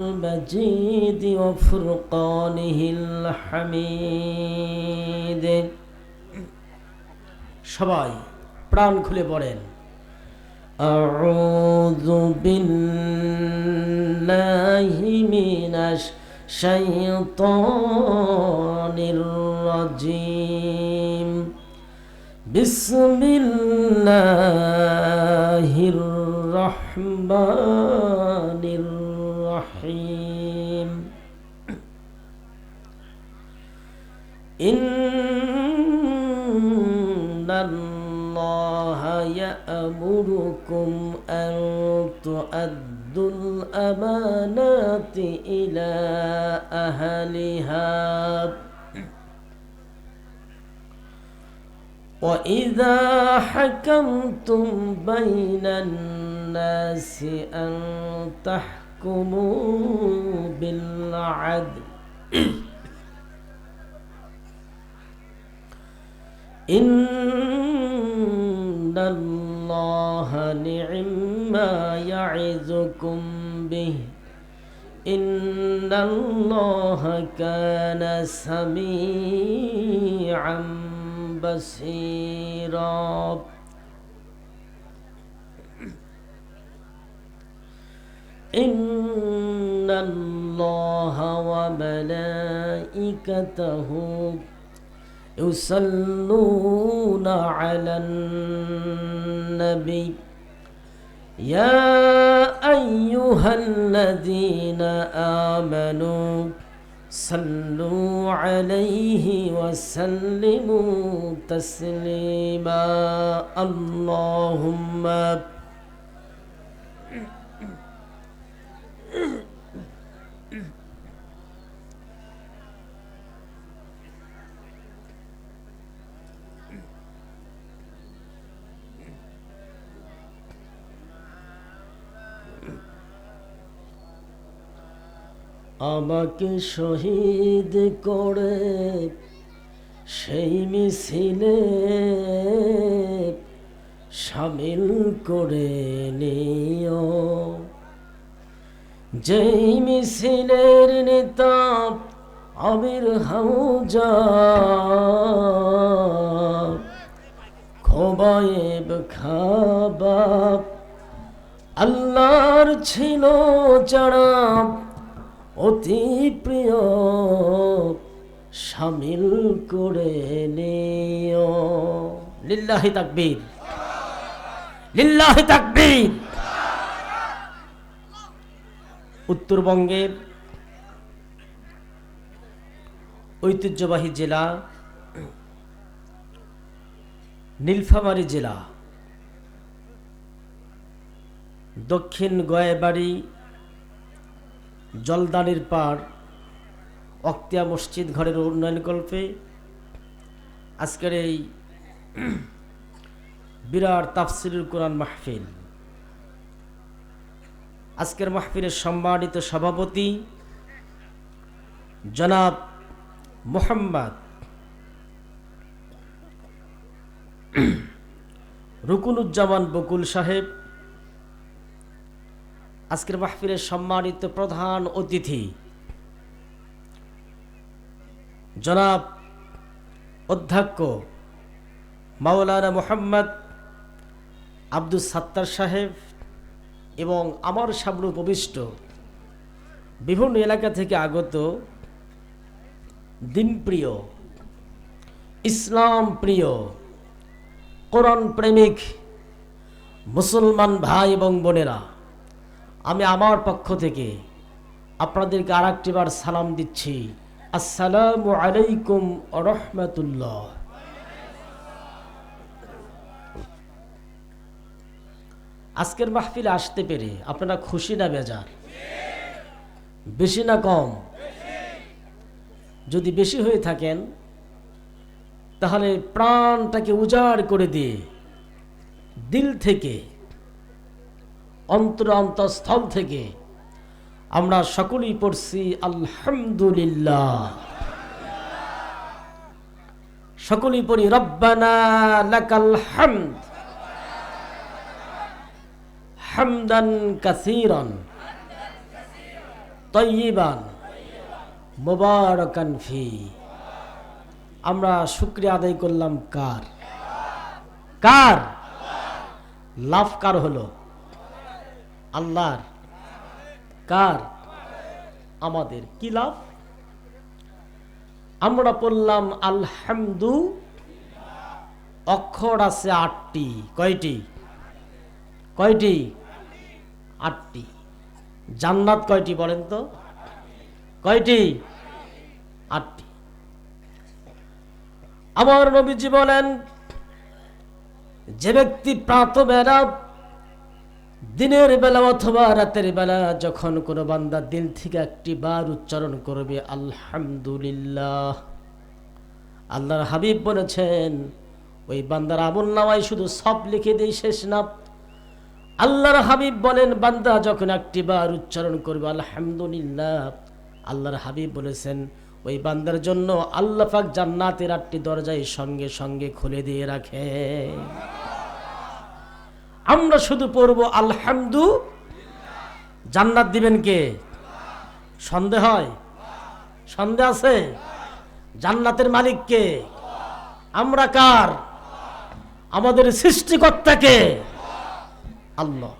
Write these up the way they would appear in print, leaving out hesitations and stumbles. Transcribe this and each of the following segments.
المجيد وفرقانه الحميد সবাই প্রাণ খুলে পড়েন আউযু বিল্লাহি মিনাশ শাইতানির রাজিম বিসমিল্লাহির রহমানির রহিম ইন্নাল্লাহা ইয়া'মুরুকুম আন তু'আদ্দুল আমানাতি ইলা আহলিহা وَإِذَا حَكَمْتُمْ بَيْنَ النَّاسِ أَن تَحْكُمُوا بِالْعَدْلِ إِنَّ اللَّهَ نِعِمَّا يَعِظُكُم بِهِ إِنَّ اللَّهَ كَانَ سَمِيعًا بصيرا إن الله وملائكته يصلون على النبي يا أيها الذين آمنوا صلوا عليه وسلموا تسليما اللهم আমাকে শহীদ করে সেই মিছিলে শামিল করে নিও যেই মিছিলের নেতা আমির হামজা খোবায়েব খাবাব আল্লাহর ছিল যারা অতি প্রিয় শামিল করে নিও লিল্লাহি তাকবীর লিল্লাহি তাকবীর উত্তরবঙ্গের ঐতিহ্যবাহী জেলা নীলফামারী জেলা দক্ষিণ গয়াবাড়ি জলদানির পাড় অক্তিয়া মসজিদ ঘরের উন্নয়নকল্পে আজকের এই বিরাট তাফসিরুল কোরআন মাহফিল আজকের মাহফিলের সম্মানিত সভাপতি জনাব মোহাম্মদ রুকুনুজ্জামান বকুল সাহেব আজকের মাহফিলের সম্মানিত প্রধান অতিথি জনাব অধ্যক্ষ মাওলানা মোহাম্মদ আব্দুস সাত্তার সাহেব এবং আমার সামনে উপবিষ্ট বিভিন্ন এলাকা থেকে আগত দিনপ্রিয় ইসলাম প্রিয় কোরআন প্রেমিক মুসলমান ভাই এবং বোনেরা আমি আমার পক্ষ থেকে আপনাদেরকে আরেকটি বার সালাম দিচ্ছি আসসালামু আলাইকুম ওয়া রাহমাতুল্লাহ। আজকের মাহফিলে আসতে পেরে আপনারা খুশি না বেজার? বেশি না কম? যদি বেশি হয়ে থাকেন তাহলে প্রাণটাকে উজাড় করে দিয়ে দিল থেকে অন্তরস্থল থেকে আমরা সকলেই পড়ছি আলহামদুলিল্লাহ। সকলেই পড়ি রব্বানা লাকাল হামদ হামদান কাসীরান তাইয়িবান মুবারাকান ফি। আমরা শুকরিয়া আদায় করলাম কার? কার? লাভ কার হলো? আল্লাহর। কার? আমাদের। কি লাভ? আমরা পড়লাম আলহামদু, অক্ষর আছে 8টি। কয়টি? কয়টি? 8টি। জান্নাত কয়টি বলেন তো? কয়টি? 8টি। আমার নবীজি বলেন, যে ব্যক্তি প্রাতঃবেলা, দিনের বেলা অথবা রাতের বেলা যখন কোনো বান্দা দিল থেকে একটি বার উচ্চারণ করবে আলহামদুলিল্লাহ, আল্লাহর হাবিব বলেছেন ওই বান্দার আমলনামায় শুধু সব লিখে দেই, শেষ না। আল্লাহর হাবিব বলেন, বান্দা যখন একটি বার উচ্চারণ করবে আলহামদুলিল্লাহ, আল্লাহর হাবিব বলেছেন ওই বান্দার জন্য আল্লাহ পাক জান্নাতের 8টি দরজায় সঙ্গে সঙ্গে খুলে দিয়ে রাখে। আমরা শুধু পড়বো আলহামদু, জান্নাত দিবেন কে? সন্দেহ হয়? সন্দেহ আছে? জান্নাতের মালিক কে? আমরা কার? আমাদের সৃষ্টিকর্তা কে? আল্লাহ।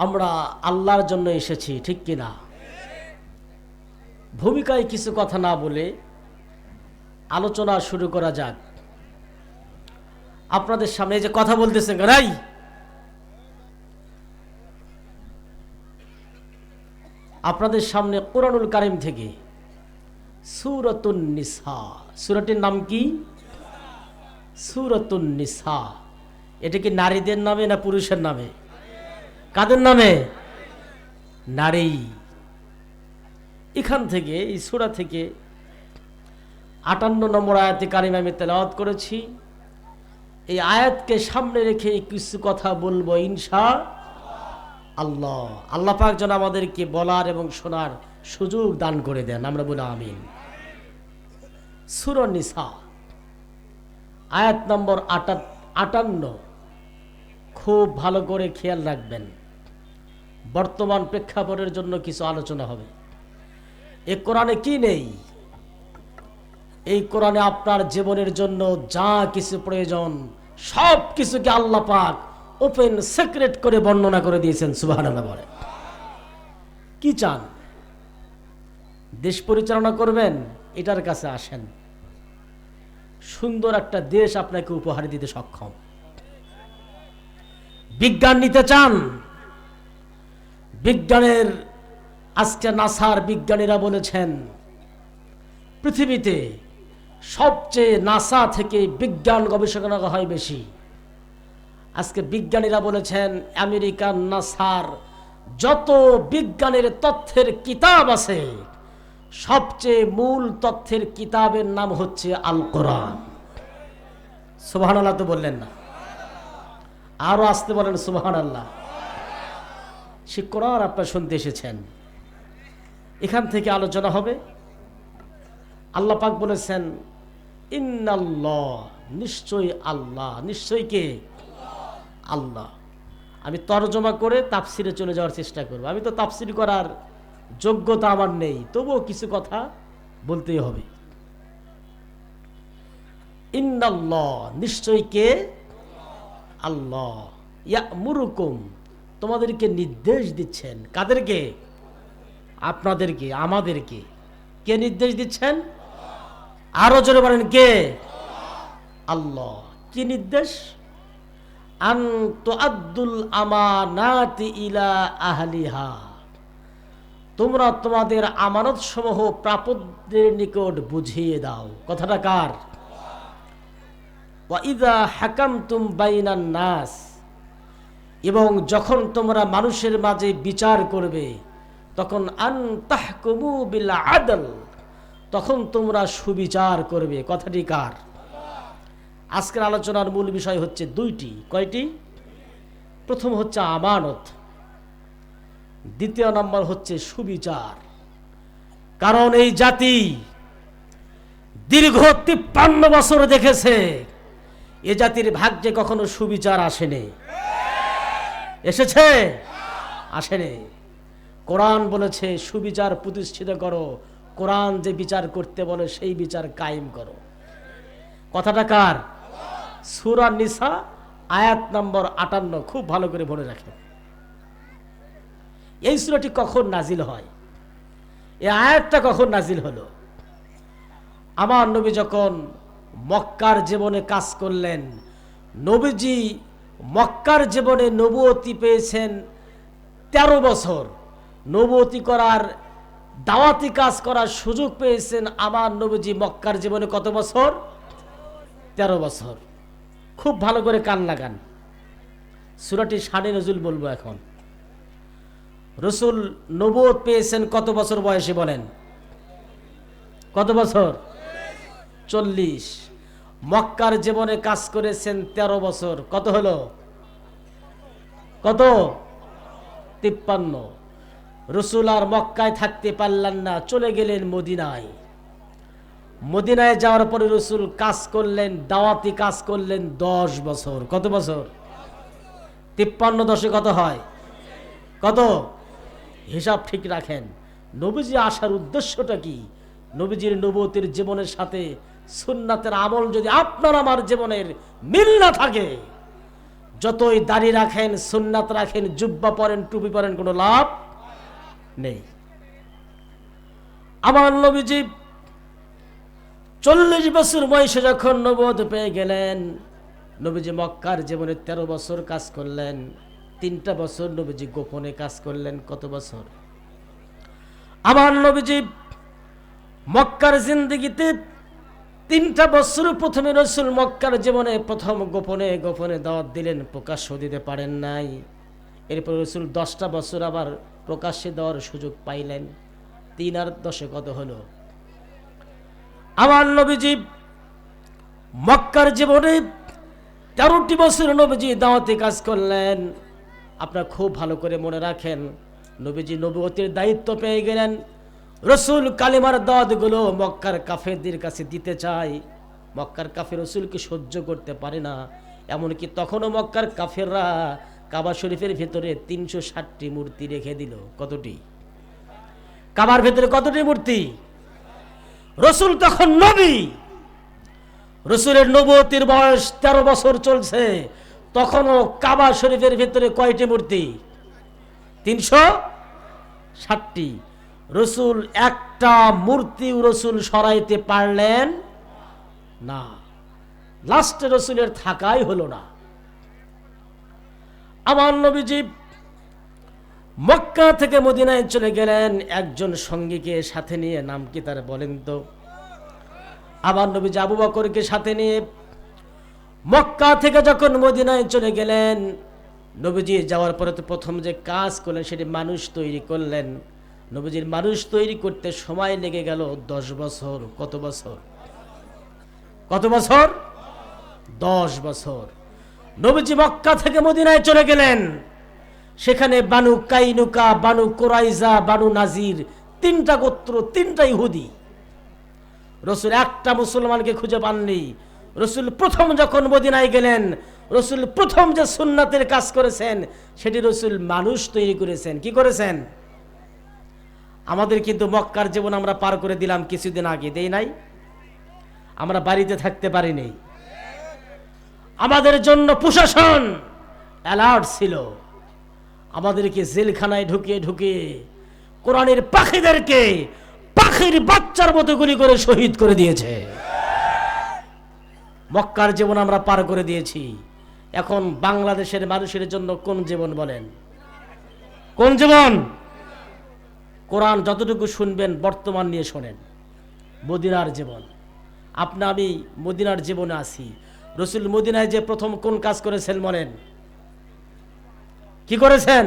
আমরা আল্লাহর জন্য এসেছি, ঠিক কিনা? ভূমিকায় কিছু কথা না বলে আলোচনা শুরু করা যাক। আপনাদের সামনে যে কথা বলতেছেন, রাই আপনাদের সামনে কুরআনুল কারীম থেকে সূরাতুন নিসা, সূরাটির নাম কি? সূরাতুন নিসা। এটা কি নারীদের নামে না পুরুষের নামে? কাদের নামে? নারী। এখান থেকে, এই সূরা থেকে 58 নম্বর আয়াতে কারিমা আমি তেলাওয়াত করেছি। এই আয়াতকে সামনে রেখে কিছু কথা বলবো ইনশাআল্লাহ। আল্লাহ পাক যেন আমাদেরকে বলার এবং শোনার সুযোগ দান করে দেন, আমরা বলি আমিন। সূরা নিসা আয়াত নম্বর 58। খুব ভালো করে খেয়াল রাখবেন, বর্তমান প্রেক্ষাপটের জন্য কিছু আলোচনা হবে। এই কোরআনে কি নেই? এই কোরআনে আপনার জীবনের জন্য যা কিছু প্রয়োজন সব কিছুকে আল্লাহ পাক ওপেন সিক্রেট করে বর্ণনা করে দিয়েছেন। সুবহানাল্লাহ বলে। কি চান? দেশ পরিচালনা করবেন? এটার কাছে আসেন। সুন্দর একটা দেশ আপনাকে উপহার দিতে সক্ষম। বিজ্ঞান নিতে চান? বিজ্ঞানের আজকে নাসার বিজ্ঞানীরা বলেছেন পৃথিবীতে সবচেয়ে নাসা থেকে বিজ্ঞান গবেষণা হয় বেশি। আজকে বিজ্ঞানীরা বলেছেন আমেরিকান নাসার যত বিজ্ঞানের তথ্যের কিতাব আছে, সবচেয়ে মূল তথ্যের কিতাবের নাম হচ্ছে আল কোরআন। সুবহানাল্লাহ তো বললেন না? আরো আসতে বলেন সুবহানাল্লাহ। সে কোরআন আপনারা শুনতে এসেছেন, এখান থেকে আলোচনা হবে। আল্লাহ পাক বলেছেন ইন্নাল্লাহ, নিশ্চয়ই আল্লাহ। নিশ্চয়ই কে? আল্লাহ। আমি তরজমা করে তাফসিরে চলে যাওয়ার চেষ্টা করব। আমি তো তাফসির করার যোগ্যতা আমার নেই, তবুও কিছু কথা বলতেই হবে। ইন্নাল্লাহ, নিশ্চয়ই কে? আল্লাহ। ইয়ামুরুকুম, তোমাদেরকে নির্দেশ দিচ্ছেন। কাদেরকে? আপনাদেরকে, আমাদেরকে। কে নির্দেশ দিচ্ছেন? আরো জোরে বলেন কে? আল্লাহ। কি নির্দেশ? আন তুআদ্দুল আমানাতি ইলা আহলিহা, তোমরা তোমাদের আমানত সমূহ প্রাপকদের নিকট বুঝিয়ে দাও। কথাটা কার? ওয়া ইযা হাকামতুম বাইনান নাস, এবং যখন তোমরা মানুষের মাঝে বিচার করবে তখন আন তাহকুমু বিল আদল, তখন তোমরা সুবিচার করবে। কথাটি কার? আজকের আলোচনার মূল বিষয় হচ্ছে দুইটি। কয়টি? প্রথম হচ্ছে আমানত, দ্বিতীয় নম্বর হচ্ছে সুবিচার। কারণ এই জাতি দীর্ঘ 53 বছর দেখেছে এ জাতির ভাগ্যে কখনো সুবিচার আসেনি। এসেছে? আসেনি। কোরআন বলেছে সুবিচার প্রতিষ্ঠিত করো, কোরআন যে বিচার করতে বলে সেই বিচার কায়েম করো। কথাটা কার? সূরা নিসা আয়াত নম্বর 58, খুব ভালো করে মনে রাখেন। এই সূরাটি কখন নাজিল হয়, এই আয়াতটা কখন নাজিল হলো? আমার নবী যখন মক্কার জীবনে কাজ করলেন, নবীজি মক্কার জীবনে নবুয়তি পেয়েছেন 13 বছর, নবুয়তি করার দাওয়াতি কাজ করার সুযোগ পেয়েছেন আমার নবীজি মক্কার জীবনে কত বছর? 13 বছর। খুব ভালো করে কান লাগান, সূরাটি শানে নজুল বলবো এখন। রাসূল নবুয়ত পেয়েছেন কত বছর বয়সে বলেন? কত বছর? 40। মক্কার জীবনে কাজ করেছেন 13 বছর, কত হলো? কত? 53। রাসূল আর মক্কায় থাকতে পারলেন না, চলে গেলেন মদিনায়। মদিনায় যাওয়ার পরে রাসূল কাজ করলেন, দাওয়াতি কাজ করলেন 10 বছর। কত বছর? 53 10 কত হয়? কত? হিসাব ঠিক রাখেন। নবীজি আসার উদ্দেশ্যটা কি? নবীজির নবুয়তের জীবনের সাথে সুন্নাতের আমল যদি আপনার আমার জীবনের মিল না থাকে, যতই দাড়ি রাখেন, সুন্নাত রাখেন, জুব্বা পরেন, টুপি পরেন, কোনো লাভ নেই। আমার নবীজি 40 বছর বয়সে যখন নবুয়ত পেয়ে গেলেন, নবীজি মক্কার জীবনে 13 বছর কাজ করলেন। 3টা বছর নবীজি গোপনে কাজ করলেন। কত বছর? আমার নবীজি মক্কার জিন্দেগিতে 3টা বছর প্রথমে রাসূল মক্কার জীবনে প্রথম গোপনে গোপনে দাওয়াত দিলেন, প্রকাশ্য দিতে পারেন নাই। এরপর রাসূল 10টা বছর আবার প্রকাশ্যে দেওয়ার সুযোগ পাইলেন। 3 আর 10 কত হলো? আমার নবীজি মক্কার জীবনে 13টি বছর নবীজি দাওয়াতি কাজ করলেন। আপনারা খুব ভালো করে মনে রাখেন, নবীজি নবুয়তের দায়িত্ব পেয়ে গেলেন। রাসূল কালিমার দাওয়াতগুলো মক্কার কাফেরদের কাছে দিতে চায়। মক্কার কাফের রাসূলকে সহ্য করতে পারে না। এমনকি তখনও মক্কার কাফেররা কাবা শরীফের ভিতরে 360টি মূর্তি রেখে দিল। কতটি? কাবার ভিতরে কতটি মূর্তি? রাসূল তখন নবী, রাসূলের নবুয়তির বয়স 13 বছর চলছে, তখনও কাবা শরীফের ভিতরে কয়টি মূর্তি? 360টি। রাসূল একটা মূর্তি রাসূল সরাইতে পারলেন না। লাস্টে রাসূলের থাকাই হলো না। আমার নবীজি মক্কা থেকে মদিনায় চলে গেলেন একজন সঙ্গীকে সাথে নিয়ে। নাম কি তার বলেন তো? আমার নবীজি আবু বকরকে সাথে নিয়ে মক্কা থেকে যখন মদিনায় চলে গেলেন, নবীজি যাওয়ার পরে তো প্রথম যে কাজ করলেন সেটি মানুষ তৈরি করলেন। নবীজির মানুষ তৈরি করতে সময় লেগে গেল 10 বছর। কত বছর? কত বছর? 10 বছর। নবীজি মক্কা থেকে মদিনায় চলে গেলেন। সেখানে বানু কাইনুকা, বানু কুরাইজা, বানু নাজির, 3টা গোত্র, 3টা ইহুদি। রাসূল একটা মুসলমানকে খুঁজে পাননি। রাসূল প্রথম যখন মদিনায় গেলেন, রাসূল প্রথম যে সুন্নাতের কাজ করেছেন সেটি রাসূল মানুষ তৈরি করেছেন। কি করেছেন? আমাদের কিন্তু মক্কার জীবন আমরা পার করে দিলাম কিছুদিন আগে, দেই নাই? আমরা বাড়িতে থাকতে পারিনি। আমাদের জন্য প্রশাসন অ্যালার্ট ছিল। আমাদেরকে জেলখানায় ঢুকিয়ে ঢুকিয়ে কোরআনের পাখিদেরকে পাখির বাচ্চার মতো গুলি করে শহীদ করে দিয়েছে। মক্কার জীবন আমরা পার করে দিয়েছি। এখন বাংলাদেশের মানুষের জন্য কোন জীবন বলেন? কোন জীবন? কোরআন যতটুকু শুনবেন বর্তমান নিয়ে শোনেন। মদিনার জীবন। আমি মদিনার জীবনে আছি। রাসূল মদিনায় যে প্রথম কোন কাজ করেছেন বলেন? কি করেছেন?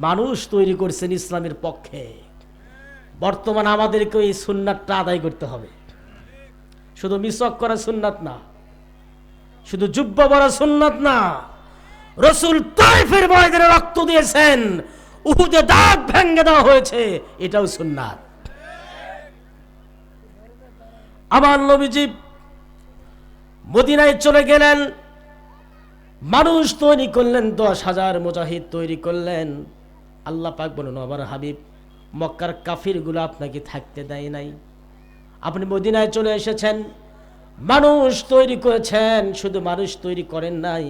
মানুষ তৈরি করেছেন ইসলামের পক্ষে। বর্তমান আমাদেরকে এই সুন্নাতটা আদায় করতে হবে। শুধু মিসওয়াক করা সুন্নাত না, শুধু জুব্বা পরা সুন্নাত না। রাসূল তায়েফের ময়দানে রক্ত দিয়েছেন, উহুদে দাঁত ভেঙে দেওয়া হয়েছে, এটাও সুন্নাত। আমার নবীজি মদিনায় চলে গেলেন। মানুষ তৈরি করলেন, 10,000 মুজাহিদ তৈরি করলেন। আল্লাহ পাক বলেন, আমার হাবিব, মক্কার কাফিরগুলো আপনাকে থাকতে দেয় নাই, আপনি মদিনায় চলে এসেছেন, মানুষ তৈরি করেছেন, শুধু মানুষ তৈরি করেন নাই,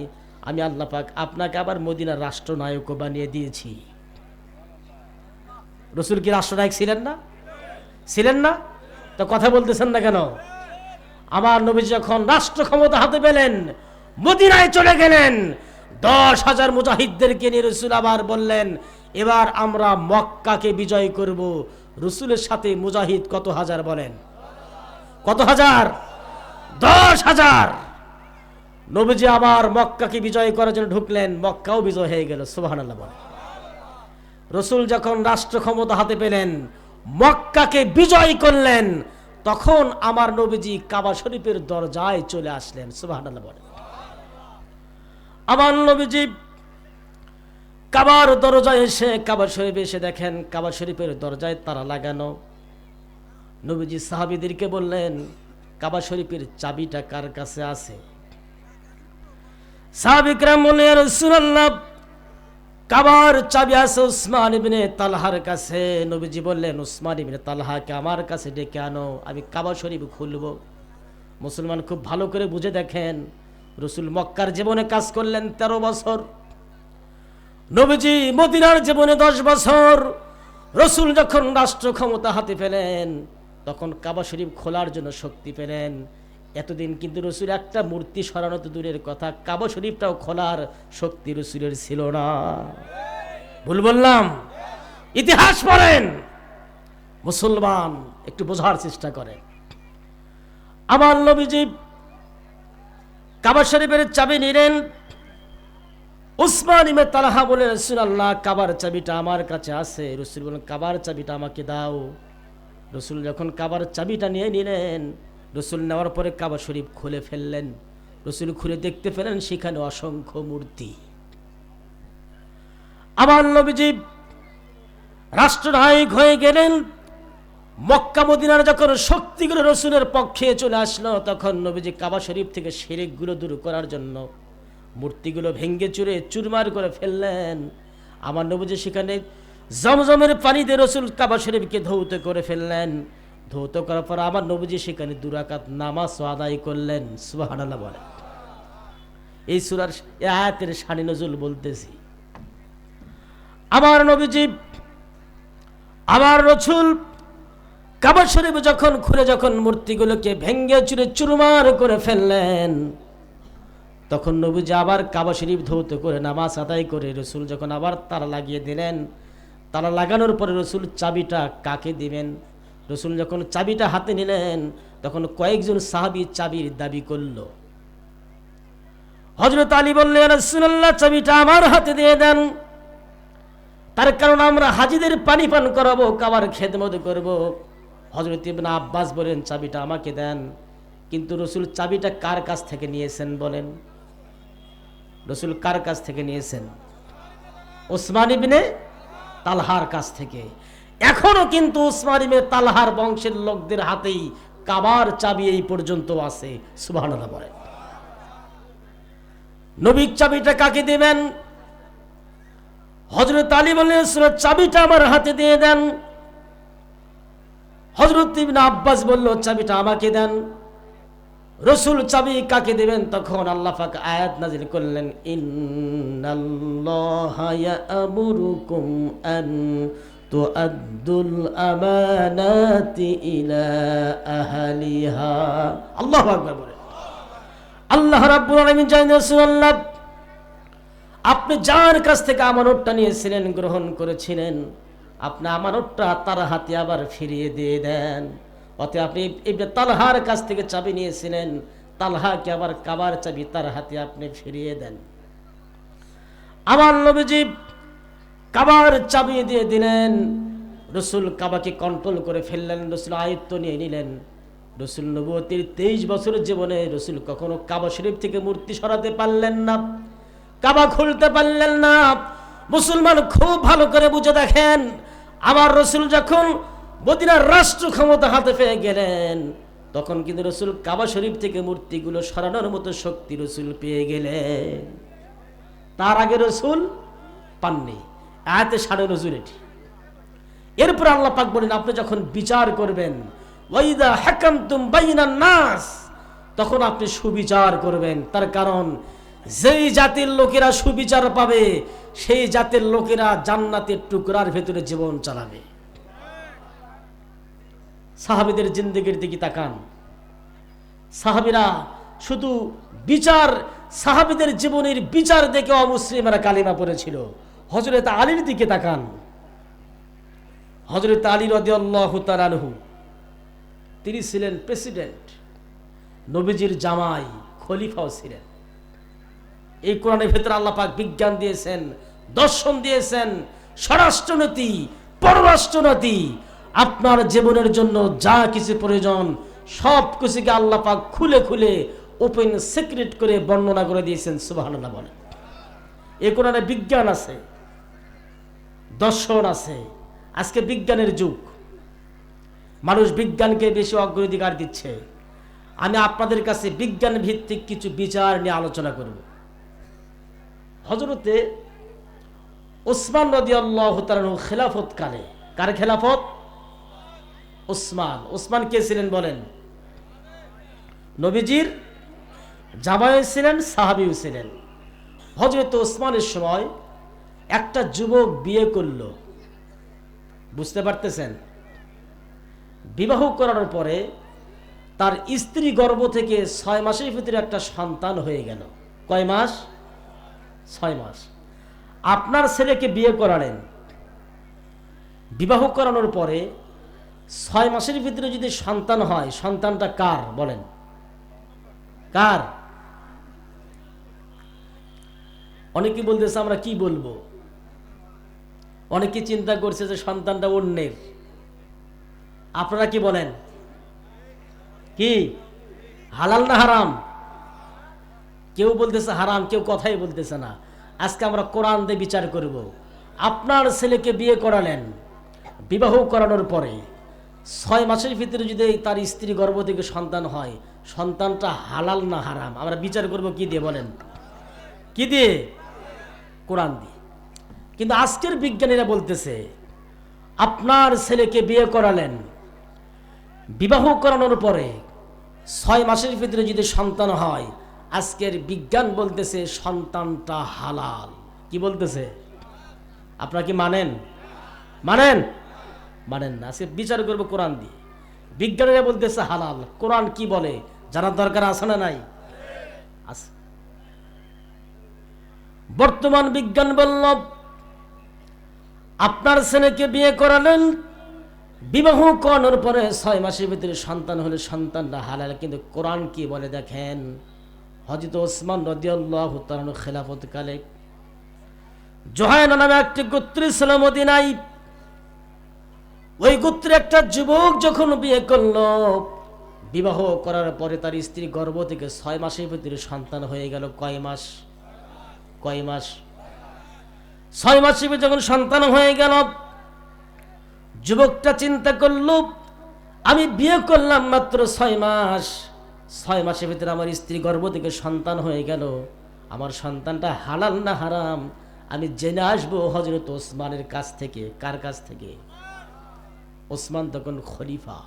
আমি আল্লাহ পাক আপনাকে আবার মদিনার রাষ্ট্রনায়ক বানিয়ে দিয়েছি। রসুল কি রাষ্ট্রনায়ক ছিলেন না? ছিলেন না? তো কথা বলতেছেন না কেন? আমার নবী যখন রাষ্ট্র ক্ষমতা হাতে পেলেন, মদিনায় চলে গেলেন, 10,000 মুজাহিদদেরকে নিয়ে রসুল আবার বললেন, এবার আমরা মক্কাকে বিজয় করব। রসুলের সাথে মুজাহিদ কত হাজার বলেন? কত হাজার? 10,000। নবীজি আবার মক্কাকে বিজয় করার জন্য ঢুকলেন, মক্কাও বিজয় হয়ে গেল। সুবহানাল্লাহ বলেন। রসুল যখন রাষ্ট্র ক্ষমতা হাতে পেলেন, মক্কাকে বিজয় করলেন, তখন আমার নবীজি কাবা শরীফের দরজায় চলে আসলেন। সুবহানাল্লাহ বলেন। আমার নবীজি কাবার দরজায় এসে, কাবা শরীফে এসে দেখেন কাবা শরীফের দরজায় তালা লাগানো। নবীজি সাহাবীদেরকে বললেন, কাবা শরীফের চাবিটা কার কাছে আছে? সাহাবীকরাম বললেন, ইয়া রাসূলুল্লাহ, কাবার চাবি আছে উসমান ইবনে তালহার কাছে। নবীজি বললেন, উসমান ইবনে তালহাকে আমার কাছে ডেকে আনো, আমি কাবা শরীফ খুলব। মুসলমান খুব ভালো করে বুঝে দেখেন, রসুল মক্কার জীবনে কাজ করলেন 13 বছর, নবীজি মদিনার জীবনে 10 বছর। রসুল যখন রাষ্ট্র ক্ষমতা হাতে পেলেন, তখন কাবা শরীফ খোলার জন্য শক্তি পেলেন। এতদিন কিন্তু রসুল একটা মূর্তি সরানো তো দূরের কথা, কাবা শরীফটাও খোলার শক্তি রসুলের ছিল না। ভুল বললাম? ইতিহাস পড়েন, মুসলমান একটু বোঝার চেষ্টা করেন। আমার নবীজি কাবা শরীফের চাবি নিলেন। উসমান ইবনে তালহা বলে, রাসূলুল্লাহ, কাবার চাবিটা আমার কাছে আছে। রসুল বলেন, কাবার চাবিটা আমাকে দাও। রসুল যখন কাবার চাবিটা নিয়ে নিলেন, রসুল নেওয়ার পরে কাবা শরীফ খুলে ফেললেন। রসুল খুলে দেখতে পেলেন সেখানে অসংখ্য মূর্তি। আমার নবীজি রাষ্ট্রনায়ক হয়ে গেলেন। মক্কা মদিনার যখন শক্তিগুলো রসুলের পক্ষে চলে আসলো, তখন নবীজি কাবা শরীফ থেকে শিরকগুলো দূর করার জন্য মূর্তিগুলো ভেঙ্গে চুরে চুরমার করে ফেললেন। আমার নবীজি সেখানে জমজমের পানি দিয়ে রসুল কাবা শরীফকে ধৌত করে ফেললেন। ধৌত করার পর আমার নবীজি সেখানে 2 রাকাত নামাজ আদায় করলেন। সুবহানাল্লাহ বলেন। এই সূরার এই আয়াতের শানে নজুল বলতেছি। আমার নবীজি, আমার রাসূল কাবা শরীফ যখন খুলে যখন মূর্তিগুলোকে ভেঙ্গে চুরে চুরমার করে ফেললেন, তখন নবীজি আবার কাবা শরীফ ধৌত করে নামাজ আদায় করে রসুল যখন আবার তালা লাগিয়ে দিলেন, তালা লাগানোর পরে রসুল চাবিটা কাকে দিবেন? রসুল যখন চাবিটা হাতে নিলেন, তখন কয়েকজন সাহাবী চাবির দাবি করল। হযরত আলী বললেন, রাসূলুল্লাহ, চাবিটা আমার হাতে দিয়ে দেন, তার কারণ আমরা হাজীদের পানি পান করাবো, কাবার খেদমত করব। হযরত ইবনে আব্বাস বলেন, চাবিটা আমাকে দেন। কিন্তু রসুল চাবিটা কার কাছ থেকে নিয়েছেন বলেন? রসুল কার কাছ থেকে নিয়েছেন? উসমান ইবনে তালহার কাছ থেকে। এখনো কিন্তু উসমান ইবনে তালহার বংশের লোকদের হাতেই কাবার চাবি এই পর্যন্ত আছে। সুবহানাল্লাহ বলেন। নবীর চাবিটা কাকে দিবেন? হযরত আলী বললেন, চাবিটা আমার হাতে দিয়ে দেন। হযরত ইবনে আব্বাস বলল, চাবিটা আমাকে দেন। রসুল চাবি কাকে দিবেন? তখন আল্লাহ পাক আয়াত নাযিল করলেন, ইন্নাল্লাহা ইয়া'মুরুকুম আন তুআদ্দুল আমানাতি ইলা আহলিহা। আল্লাহু আকবার বলেন। আল্লাহ রাব্বুল আলামিন জানেন, রাসূলুল্লাহ, আপনি যার কাছ থেকে আমানতটা নিয়েছিলেন, গ্রহণ করেছিলেন, আপনি আমানতটা তার হাতে আবার ফিরিয়ে দিয়ে দেন। অতএব আপনি ইবনে তালহার কাছ থেকে চাবি নিয়েছিলেন, তালহাকে আবার কাবার চাবি তার হাতে আপনি ফিরিয়ে দেন। আমার নবীজি কাবার চাবি দিয়ে দিলেন। রসুল কাবাকে কন্ট্রোল করে ফেললেন, রসুল আয়ত্ত নিয়ে নিলেন। রসুল নবুয়তির 23 বছরের জীবনে রসুল কখনো কাবা শরীফ থেকে মূর্তি সরাতে পারলেন না, কাবা খুলতে পারলেন না। মুসলমান খুব ভালো করে বুঝে দেখেন, আমার রসুল যখন মদিনার রাষ্ট্র ক্ষমতা হাতে পেয়ে গেলেন, তখন কিন্তু রসুল কাবা শরীফ থেকে মূর্তিগুলো সরানোর মতো শক্তি রসুল পেয়ে গেলেন। তার আগে রসুল পাননি। আয়াতে শানে নজুল এটি। এরপর আল্লাহ পাক বলেন, আপনি যখন বিচার করবেন, ওয়াইদা হাকামতুম বাইনান নাস, তখন আপনি সুবিচার করবেন। তার কারণ যেই জাতির লোকেরা সুবিচার পাবে সেই জাতির লোকেরা জান্নাতের টুকরার ভেতরে জীবন চালাবে। সাহাবীদের জিন্দেগির দিকে তাকান, সাহাবীরা শুধু বিচার, সাহাবীদের জীবনের বিচার দেখে অমুসলিমরা কালিমা পড়েছিল। হযরত আলীর দিকে তাকান, হযরত আলী রাদিয়াল্লাহু তাআলা আনহু, তিনি ছিলেন প্রেসিডেন্ট, নবীজির জামাই, খলিফাও ছিলেন। এই কোরআনের ভেতরে আল্লাহ পাক বিজ্ঞান দিয়েছেন, দর্শন দিয়েছেন, স্বরাষ্ট্রনীতি, পররাষ্ট্রনীতি। আপনার জীবনের জন্য যা কিছু প্রয়োজন সব কিছুকে আল্লাহ পাক খুলে খুলে ওপেন সিক্রেট করে বর্ণনা করে দিয়েছেন। সুবহানাল্লাহ বলেন। এই কোরআনে বিজ্ঞান আছে, দর্শন আছে। আজকে বিজ্ঞানের যুগ, মানুষ বিজ্ঞানকে বেশি অগ্রাধিকার দিচ্ছে। আমি আপনাদের কাছে বিজ্ঞান ভিত্তিক কিছু বিচার নিয়ে আলোচনা করব। হযরতে ওসমান রাদিয়াল্লাহু তাআলা খেলাফত কালে, কার খেলাফত? ওসমান। ওসমান কে ছিলেন বলেন? নবীজির জামাই ছিলেন, সাহাবীও ছিলেন। হযরত ওসমানের সময় একটা যুবক বিয়ে করলো, বুঝতে পারতেছেন? বিবাহ করানোর পরে তার স্ত্রী গর্ভ থেকে 6 মাসের ভিতরে একটা সন্তান হয়ে গেল। কয় মাস? 6 মাস। আপনার ছেলেকে বিয়ে করালেন, বিবাহ করানোর পরে 6 মাসের ভিতরে যদি সন্তান হয়, সন্তানটা কার বলেন? কার? অনেকে বলতেছে আমরা কি বলবো, অনেকে চিন্তা করছে যে সন্তানটা অন্যের। আপনারা কি বলেন? কি হালাল না হারাম? কেউ বলতেছে হারাম, কেউ কথাই বলতেছে না। আজকে আমরা কোরআন দিয়ে বিচার করব। আপনার ছেলেকে বিয়ে করালেন, বিবাহ করানোর পরে 6 মাসের ভিতরে যদি তার স্ত্রী গর্ভ থেকে সন্তান হয়, সন্তানটা হালাল না হারাম? আমরা বিচার করব কি দিয়ে বলেন? কি দিয়ে? কোরআন দিয়ে। কিন্তু আজকের বিজ্ঞানীরা বলতেছে, আপনার ছেলেকে বিয়ে করালেন, বিবাহ করানোর পরে 6 মাসের ভিতরে যদি সন্তান হয়, আজকের বিজ্ঞান বলতেছে সন্তানটা হালাল। কি বলতেছে? আপনারা কি মানেন? মানেন? মানেন না। আজকে বিচার করবো কোরআন দিয়ে। বিজ্ঞানীরা বলতেছে হালাল, কোরআন কি বলে জানার দরকার আছে না নাই? আছে। বর্তমান বিজ্ঞান বলল, আপনার ছেলেকে বিয়ে করালেন, বিবাহ করানোর পরে 6 মাসের ভিতরে সন্তান হলে সন্তানটা হালাল। কিন্তু কোরআন কি বলে দেখেন। হযরত ওসমান রাদিয়াল্লাহু তাআলা খেলাফত কালে জোহায়না নামে একটি গোত্র ছিল মদিনায়। ওই গোত্রে একটা যুবক যখন বিয়ে করলো, বিবাহ করার পরে তার স্ত্রী গর্ভ থেকে 6 মাসের ভিতরে সন্তান হয়ে গেল। কয় মাস? কয় মাস? 6 মাসের ভিতরে যখন সন্তান হয়ে গেল, যুবকটা চিন্তা করলো, আমি বিয়ে করলাম মাত্র 6 মাস, 6 মাসের ভিতরে আমার স্ত্রী গর্ভ থেকে সন্তান হয়ে গেল, আমার সন্তানটা হালাল না হারাম আমি জেনে আসবো হযরত ওসমানের কাছ থেকে। কার কাছ থেকে? ওসমান তখন খলিফা।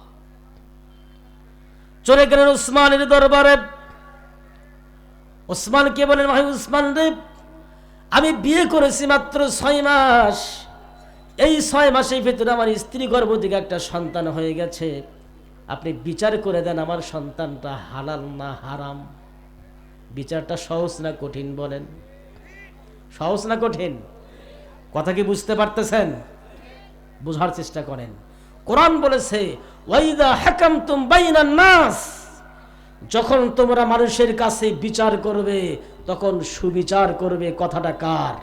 চলে গেলেন ওসমানের দরবারে। ওসমানকে বলেন, ভাই ওসমান রে, আমি বিয়ে করেছি মাত্র 6 মাস, এই 6 মাসের ভিতরে আমার স্ত্রী গর্ভ থেকে একটা সন্তান হয়ে গেছে, আপনি বিচার করে দেন আমার সন্তানটা হালাল না হারাম। বিচারটা সহজ না কঠিন বলেন? সহজ না কঠিন? কথা কি বুঝতে পারতেছেন? বুঝার চেষ্টা করেন। কোরআন বলেছে, ওয়াইদা হাকামতুম বাইনান নাস, যখন তোমরা মানুষের কাছে বিচার করবে তখন সুবিচার করবে। কথাটা কার?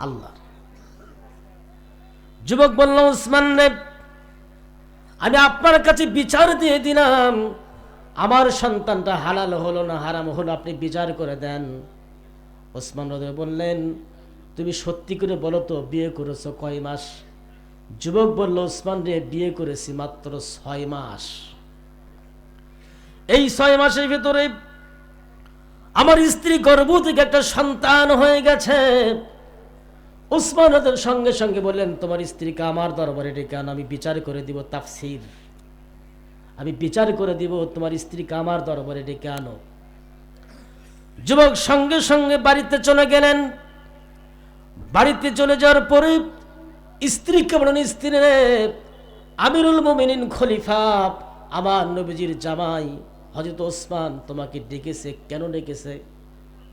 আল্লাহ। যুবক বলল, ওসমান রে, আমি আপনার কাছে বিচার দিয়ে দিলাম, আমার সন্তানটা হালাল হলো না হারাম হলো, আপনি বিচার করে দেন। ওসমান রাদিয়াল্লাহু বললেন, তুমি সত্যি করে বলো তো বিয়ে করেছো কয় মাস? যুবক বলল, ওসমান রে, বিয়ে করেছি মাত্র 6 মাস। এই 6 মাসের ভিতরে আমার স্ত্রী গর্ভ থেকে একটা সন্তান হয়ে গেছে। উসমান ওদের সঙ্গে সঙ্গে বললেন, তোমার স্ত্রীকে আমার দরবারে ডেকে আনো, আমি বিচার করে দিব। তাফসীর, আমি বিচার করে দিব, তোমার স্ত্রীকে আমার দরবারে ডেকে আনো। যুবক সঙ্গে সঙ্গে বাড়িতে চলে গেলেন। বাড়িতে চলে যাওয়ার পরে স্ত্রীকে বলেন, স্ত্রী রে, আমিরুল মুমিনিন খলিফা, আমার নবীজির জামাই হযরত ওসমান তোমাকে ডেকেছে। কেন ডেকেছে?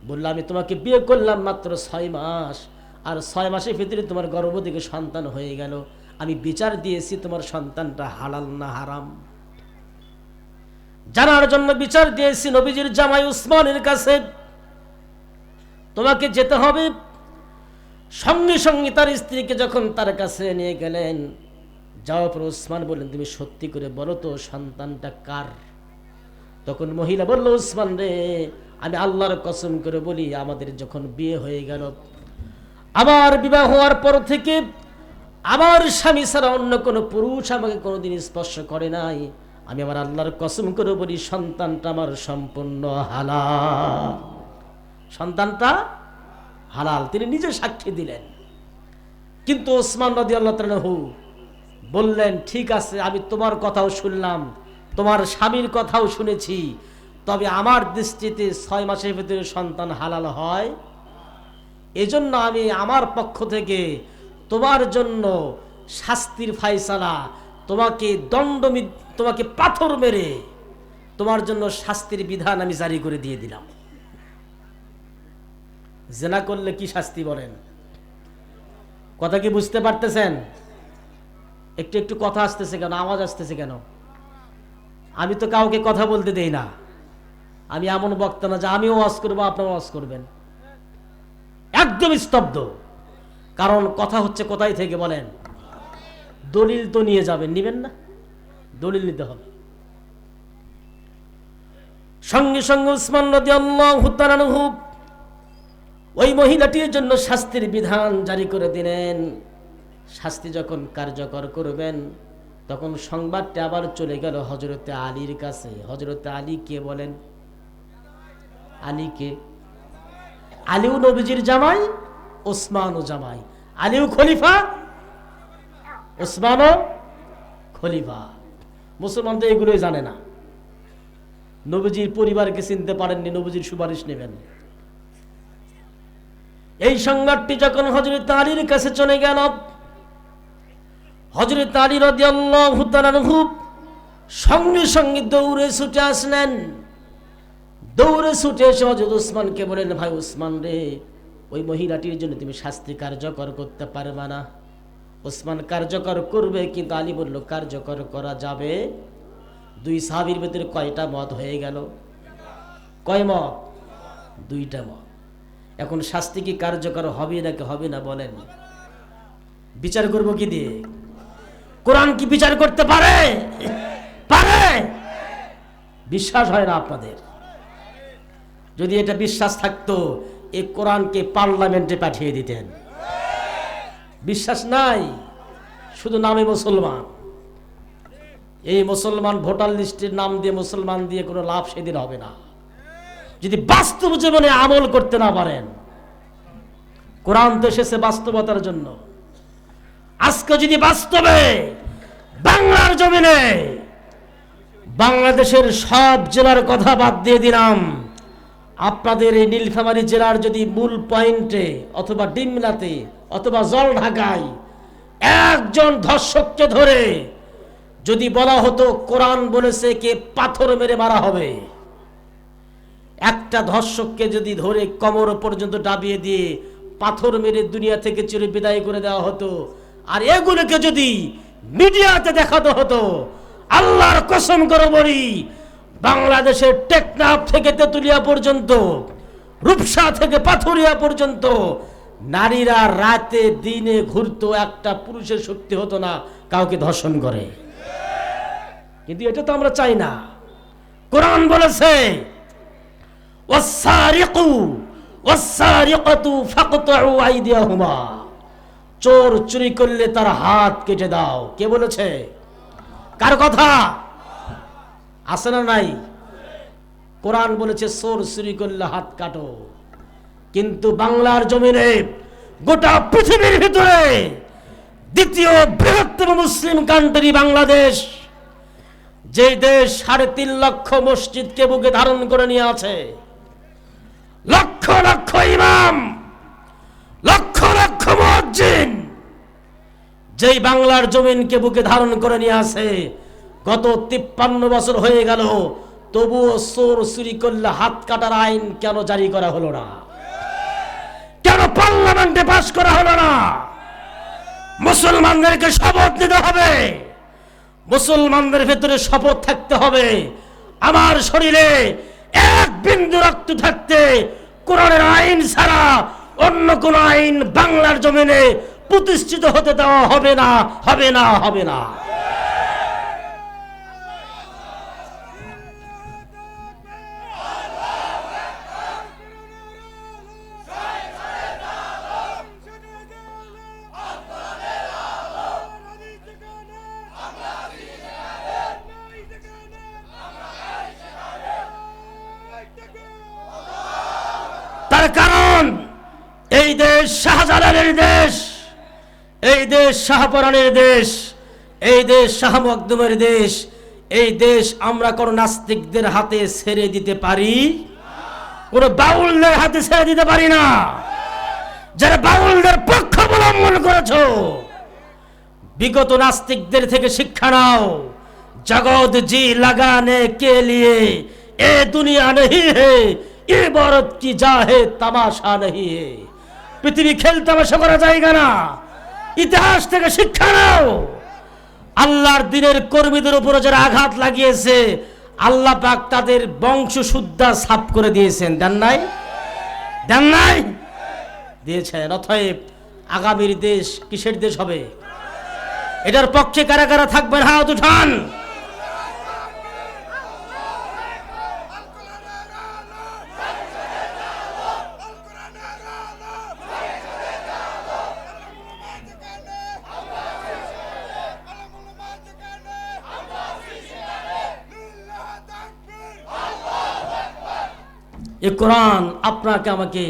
বলল, আমি তোমাকে বিয়ে করলাম মাত্র 6 মাস, আর 6 মাসের ভিতরে তোমার গর্ভ থেকে সন্তান হয়ে গেল। আমি বিচার দিয়েছি তোমার সন্তানটা হালাল না হারাম, জানার জন্য বিচার দিয়েছি নবীজির জামাই উসমানের কাছে। তোমাকে যেতে হবে। সঙ্গে সঙ্গে তার স্ত্রীকে যখন তার কাছে নিয়ে গেলেন, যাওয়ার পর উসমান বললেন, তুমি সত্যি করে বলো তো সন্তানটা কার? তখন মহিলা বলল, উসমান রে, আমি আল্লাহর কসম করে বলি, আমাদের যখন বিয়ে হয়ে গেল, আমার বিবাহ হওয়ার পর থেকে আমার স্বামী ছাড়া অন্য কোনো পুরুষ আমাকে কোনোদিন স্পর্শ করে নাই। আমি আমার আল্লাহর কসম করে বলি, সন্তানটা আমার সম্পূর্ণ হালাল, সন্তানটা হালাল। তিনি নিজে সাক্ষী দিলেন। কিন্তু ওসমান রাদিয়াল্লাহু তাআলা বললেন, ঠিক আছে, আমি তোমার কথাও শুনলাম, তোমার স্বামীর কথাও শুনেছি, তবে আমার দৃষ্টিতে 6 মাসের ভিতরে সন্তান হালাল হয়। এজন্য আমি আমার পক্ষ থেকে তোমার জন্য শাস্তির ফায়সালা, তোমাকে পাথর মেরে তোমার জন্য শাস্তির বিধান আমি জারি করে দিয়ে দিলাম। জেনা করলে কি শাস্তি বলেন? কথা কি বুঝতে পারতেছেন? একটু একটু কথা আসতেছে কেন, আওয়াজ আসতেছে কেন? আমি তো কাউকে কথা বলতে দেই না। আমি এমন বক্তা না যে আমিও ওয়াজ করবো আপনারা ওয়াজ করবেন। একদম স্তব্ধ। কারণ কথা হচ্ছে কোথায় থেকে বলেন? দলিল তো নিয়ে যাবেন, নিবেন না? দলিল নিতে হবে। সঙ্গে সঙ্গে উসমান রাদিয়াল্লাহু তাআলা আনহু ওই মহিলাটির জন্য শাস্তির বিধান জারি করে দিলেন। শাস্তি যখন কার্যকর করবেন, তখন সংবাদটা আবার চলে গেল হযরতে আলীর কাছে। হযরতে আলী কে বলেন? আলী কে? আলীও নবীজির জামাই, ওসমানও জামাই। আলীও খলিফা, ওসমানও খলিফা। মুসলমান তো এগুলোই জানে না। নবীজির পরিবারকে চিনতে পারেননি, নবীজির সুপারিশ নেবেন। এই সংবাদটি যখন হযরত আলীর কাছে চলে গেল, হযরত আলী রাদিয়াল্লাহু তাআলা আনহু সঙ্গে সঙ্গে দৌড়ে ছুটে আসলেন। দৌড়ে ছুটে এসে হযরত ওসমানকে বলেন, ভাই ওসমান রে, ওই মহিলাটির জন্য তুমি শাস্তি কার্যকর করতে পারবে না? ওসমান কার্যকর করবে, কিন্তু আলী বলল কার্যকর করা যাবে। দুই সাহাবীর ভিতরে কয়টা মত হয়ে গেল? কয় মত? 2টা মত। এখন শাস্তি কি কার্যকর হবে নাকি হবে না বলেন? বিচার করব কি দিয়ে? কোরআন কি বিচার করতে পারে? পারে? বিশ্বাস হয় না আপনাদের? যদি এটা বিশ্বাস থাকতো, এই কোরআনকে পার্লামেন্টে পাঠিয়ে দিতেন। বিশ্বাস নাই, শুধু নামে মুসলমান। এই মুসলমান ভোটার লিস্টের নাম দিয়ে মুসলমান দিয়ে কোনো লাভ সেদিন হবে না, যদি বাস্তব জীবনে আমল করতে না পারেন। কোরআন তো এসেছে বাস্তবতার জন্য। আজকে যদি বাস্তবে বাংলার জমিনে বাংলাদেশের সব জেলার কথা বাদ দিয়ে দিলাম, আপনাদের এই নীলফামারী জেলার যদি মূল পয়েন্টে অথবা ডিমলাতে অথবা জলঢাকায় একজন ধর্ষককে ধরে যদি বলা হতো কোরআন বলেছে কে পাথর মেরে মারা হবে, একটা ধর্ষককে যদি ধরে কোমর পর্যন্ত ডাবিয়ে দিয়ে পাথর মেরে দুনিয়া থেকে চিরে বিদায় করে দেওয়া হতো, আর এগুলোকে যদি মিডিয়াতে দেখাতে হতো, আল্লাহর কসম করে বলি, বাংলাদেশের টেকনাফ থেকে তেতুলিয়া পর্যন্ত, রূপসা থেকে পাথুরিয়া পর্যন্ত নারীরা রাতে দিনে ঘুরতো, একটা পুরুষের শক্তি হতো না কাউকে ধর্ষণ করে। কিন্তু এটা তো আমরা চাই না। কোরআন বলেছে ওয়াসসারিকু ওয়াসসারিকাতু ফাকতাউ আইদিয়াহুমা, চোর চুরি করলে তার হাত কেটে দাও। কে বলেছে? কার কথা? আছে না নাই? কোরআন বলেছে চোর চুরি করলে হাত কাটো। কিন্তু বাংলার জমিনে গোটা পৃথিবীর ভিতরে দ্বিতীয় বৃহত্তম মুসলিম কান্ট্রি বাংলাদেশ, যে দেশ 3.5 লক্ষ মসজিদকে বুকে ধারণ করে নিয়ে আছে, লক্ষ লক্ষ ইমাম, লক্ষ লক্ষ মুয়াজ্জিন, যেই বাংলার জমিনকে বুকে ধারণ করে নিয়ে আছে, গত 53 বছর হয়ে গেল, তবুও চোর চুরি করলে হাত কাটার আইন কেন জারি করা হলো না? কেন পার্লামেন্টে পাস করা হলো না? মুসলমানদেরকে শপথ নিতে হবে, মুসলমানদের ভেতরে শপথ থাকতে হবে, আমার শরীরে এক বিন্দু রক্ত থাকতে কোরআনের আইন ছাড়া অন্য কোন আইন বাংলার জমিনে প্রতিষ্ঠিত হতে দেওয়া হবে না, হবে না, হবে না। তার কারণ এই দেশ শাহজালালের দেশ, এই দেশ শাহপরানের দেশ, এই দেশ শাহ মখদুমের দেশ। এই দেশ আমরা কোন নাস্তিকদের হাতে ছেড়ে দিতে পারি, কোন বাউলদের হাতে ছেড়ে দিতে পারি না। যারা বাউলদের পক্ষ অবলম্বন করেছো, বিগত নাস্তিকদের থেকে শিক্ষা নাও। জগৎ জি লাগানে কে লিয়ে এ দুনিয়া नहीं है, ইবারত কি জাহে তামাশা नहीं है। পৃথিবী খেল তামাশা করা জায়গা না, ইতিহাস থেকে শিক্ষা নাও। আল্লাহর দিনের কর্মীদের উপরে যারা আঘাত লাগিয়েছে, আল্লাহ পাক তাদের বংশ শুদ্ধা সাফ করে দিয়েছেন, দেন নাই? দেন নাই? দিয়েছেন। অতএব আগামীর দেশ কিসের দেশ হবে? এটার পক্ষে কারা কারা থাকবেন হাত উঠান। এই কোরআন আপনাকে আমাকে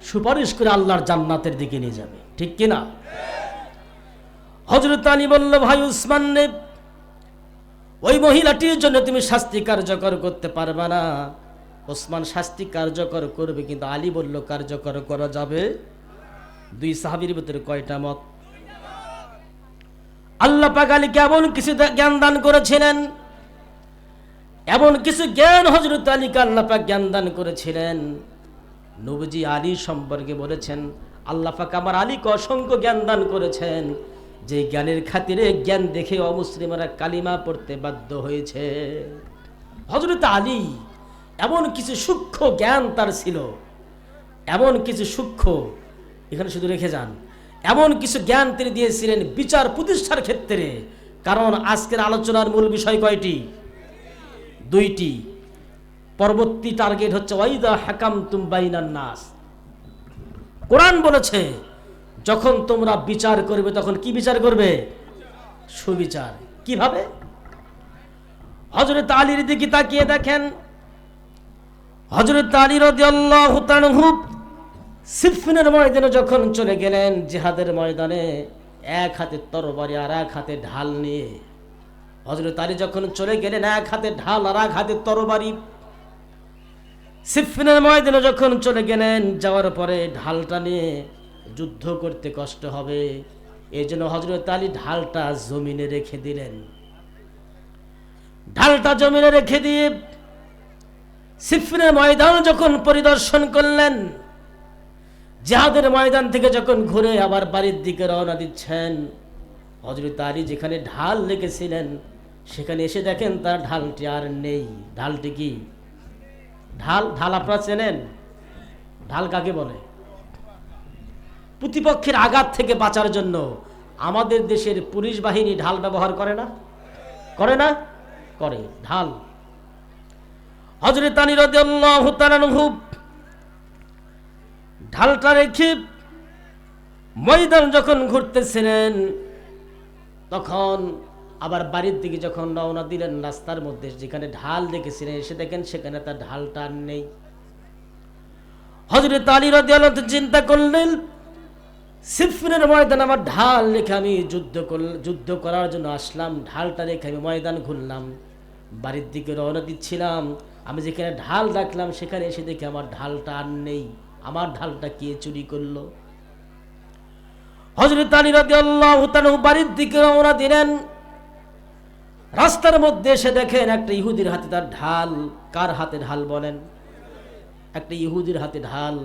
সুপারিশ করে আল্লাহর জান্নাতের দিকে নিয়ে যাবে, ঠিক কিনা? হযরত আলী বলল, ভাই উসমান নে, ওই মহিলাটির জন্য তুমি শাস্তি কার্যকর করতে পারবে না। ওসমান শাস্তি কার্যকর করবে, কিন্তু আলী বলল কার্যকর করা যাবে। দুই সাহাবীর ভিতরে কয়টা মত? আল্লাহ পাক আলীকে এমন কিছু জ্ঞান দান করেছিলেন, এমন কিছু জ্ঞান হযরত আলীকে আল্লাহ পাক জ্ঞান দান করেছিলেন। নবীজি আলী সম্পর্কে বলেছেন, আল্লাহ পাক আমার আলীকে অসংখ্য জ্ঞান দান করেছেন, যে জ্ঞানের খাতিরে জ্ঞান দেখে অমুসলিমরা কালিমা পড়তে বাধ্য হয়েছে। হযরত আলী এমন কিছু সূক্ষ্ম জ্ঞান তার ছিল, এমন কিছু সূক্ষ্ম, এখানে শুধু রেখে যান, এমন কিছু জ্ঞান তিনি দিয়েছিলেন বিচার প্রতিষ্ঠার ক্ষেত্রে। কারণ আজকের আলোচনার মূল বিষয় কয়টি? দুইটি। পরবর্তী টার্গেট হচ্ছে ওয়াইদা হাকামতুম বাইনান নাস। কোরআন বলেছে যখন তোমরা বিচার করবে তখন কি বিচার করবে? সুবিচার। কিভাবে? হযরত আলীর দিকে তাকিয়ে দেখেন, হযরত আলী রাদিয়াল্লাহু তাআলা সিফফিনের ময়দানে যখন চলে গেলেন, জিহাদের ময়দানে, এক হাতে তরবারি আর এক হাতে ঢাল নিয়ে হযরত আলী যখন চলে গেলেন, এক হাতে ঢাল আর এক হাতে তরবারি, সিফফিনের ময়দানে যখন চলে গেলেন, যাওয়ার পরে ঢালটা নিয়ে যুদ্ধ করতে কষ্ট হবে, এই জন্য হযরত আলী ঢালটা জমিনে রেখে দিলেন। ঢালটা জমিনে রেখে দিয়ে সিফফিনের ময়দান যখন পরিদর্শন করলেন, জিহাদের ময়দান থেকে যখন ঘুরে আবার বাড়ির দিকে রওনা দিচ্ছেন, হযরত আলী যেখানে ঢাল রেখেছিলেন সেখানে এসে দেখেন তার ঢালটি আর নেই। ঢালটি কি? ঢাল। ঢাল আপনারা চেনেন? ঢাল কাকে বলে? প্রতিপক্ষের আঘাত থেকে বাঁচার জন্য আমাদের দেশের পুলিশ বাহিনী ঢাল ব্যবহার করে না? করে না? করে। ঢাল। হযরত আলী রাদিয়াল্লাহু তাআলা আনহু ঢালটা রেখে ময়দান যখন ঘুরতেছিলেন, তখন আবার বাড়ির দিকে যখন রওনা দিলেন, রাস্তার মধ্যে যেখানে ঢাল দেখেছিলেন এসে দেখেন সেখানে তার ঢালটা আর নেই। হযরত আলী রাদিয়াল্লাহু আনহু চিন্তা করলেন, সিফিনের ময়দানে আমার ঢাল রেখে আমি যুদ্ধ করার জন্য আসলাম, ঢালটা রেখে আমি ময়দান ঘুরলাম, বাড়ির দিকে রওনা দিচ্ছিলাম, আমি যেখানে ঢাল রাখলাম সেখানে এসে দেখি আমার ঢালটা আর নেই। আমার ঢালটা কে চুরি করলো? হযরত আলী রাদিয়াল্লাহু তাআলা বাড়ির দিকে রওনা দিলেন। রাস্তার মধ্যে এসে দেখেন একটা ইহুদির হাতে তার ঢাল। কার হাতে ঢাল বলেন? একটা ইহুদির হাতে ঢাল।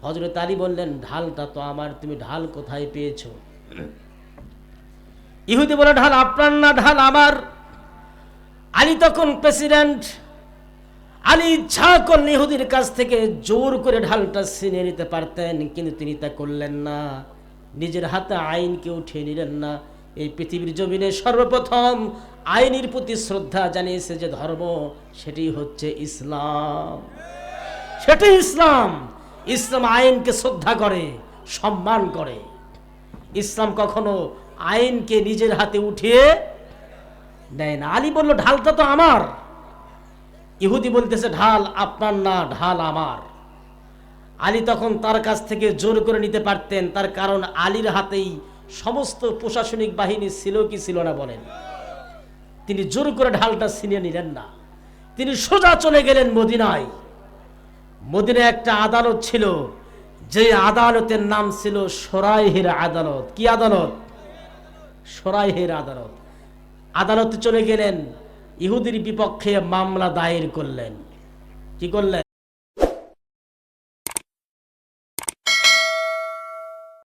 হযরত আলী বললেন, ঢালটা তো আমার, তুমি ঢাল কোথায় পেয়েছো? ইহুদি বলে, ঢাল আপনার না, ঢাল আমার। আলী তখন প্রেসিডেন্ট। আলী ইচ্ছা করলে ইহুদির কাছ থেকে জোর করে ঢালটা ছিনিয়ে নিতে পারতেন, কিন্তু তিনি তা করলেন না। নিজের হাতে আইনকে উঠিয়ে নিলেন না। এই পৃথিবীর জমিনে সর্বপ্রথম আইনের প্রতি শ্রদ্ধা জানিয়েছে যে ধর্ম, সেটি হচ্ছে ইসলাম। সেটি ইসলাম। ইসলাম আইনকে শ্রদ্ধা করে, সম্মান করে। ইসলাম কখনো আইনকে নিজের হাতে উঠিয়ে নেয় না। আলী বলল, ঢালটা তো আমার। ইহুদি বলতেছে, ঢাল আপনার না, ঢাল আমার। আলী তখন তার কাছ থেকে জোর করে নিতে পারতেন, তার কারণ আলীর হাতেই সমস্ত প্রশাসনিক বাহিনী ছিল কি ছিল না বলেন? তিনি জোর করে ঢালটা ছিনিয়ে নিলেন না। তিনি সোজা চলে গেলেন মদিনায়। মদিনায় একটা আদালত ছিল, যে আদালতের নাম ছিল সরাইহের আদালত। কি আদালত? সরাইহের আদালত। আদালতে চলে গেলেন, ইহুদির বিপক্ষে মামলা দায়ের করলেন। কি করলেন?